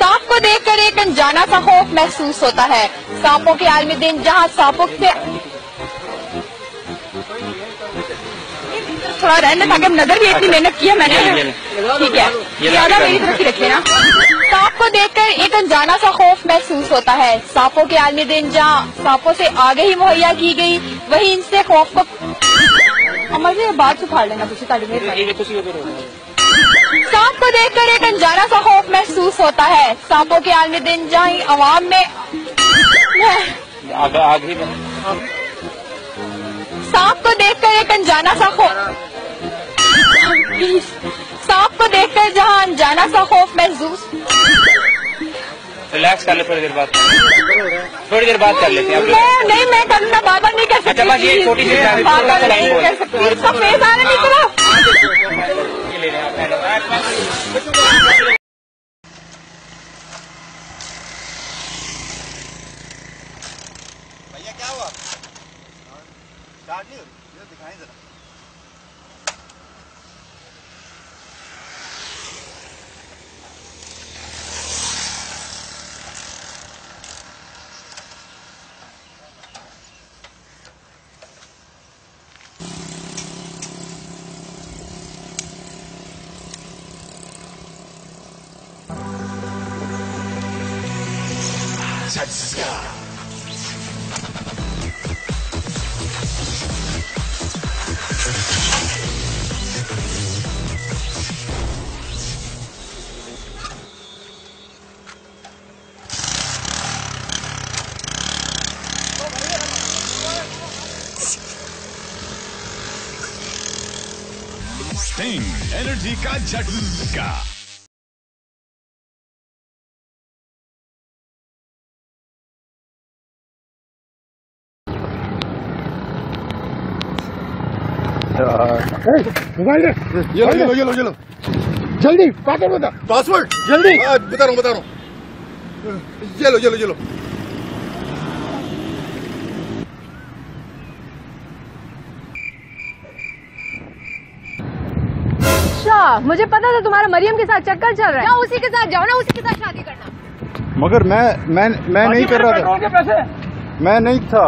सांप को देखकर एक अनजाना सा खौफ महसूस होता है। सांपों के आलमी दिन जहां सांपों से थोड़ा रहने ताकि नजर भी इतनी मेहनत की है मैंने, ठीक है, ज्यादा मेरी तरफ ही रखिए ना। सांप को देखकर एक अनजाना सा खौफ महसूस होता है। सांपों के आलमी दिन जहाँ सांपों से आगे ही मुहैया की गई, वही इनसे खौफ को अमर से बात सुखाड़ लेना कुछ। सांप को देखकर एक अनजाना सा खौफ महसूस होता है। सांपों के आलमी दिन जहाँ अवाम में सांप को देखकर एक अनजाना सा खौफ सांप को देखकर जहाँ अनजाना सा खौफ महसूस। रिलैक्स कर ले, थोड़ी देर बाद कर लेते हैं। नहीं मैं करना बार बार नहीं कर सकती। अच्छा बस ये छोटी सी बार बार नहीं कर सकती। इसका फेस आने नहीं चला। भैया क्या हुआ? स्टार्ट नहीं हो रही, दिखाएं जरा। एनर्जी का झटका। ये लो जल्दी पासवर्ड बता। पासवर्ड जल्दी बता रहा हूँ। ये लो अच्छा, मुझे पता था तुम्हारा मरियम के साथ चक्कर चल रहा है। उसी के साथ जाओ ना, उसी के साथ शादी करना। मगर मैं नहीं कर रहा था, मैं नहीं था।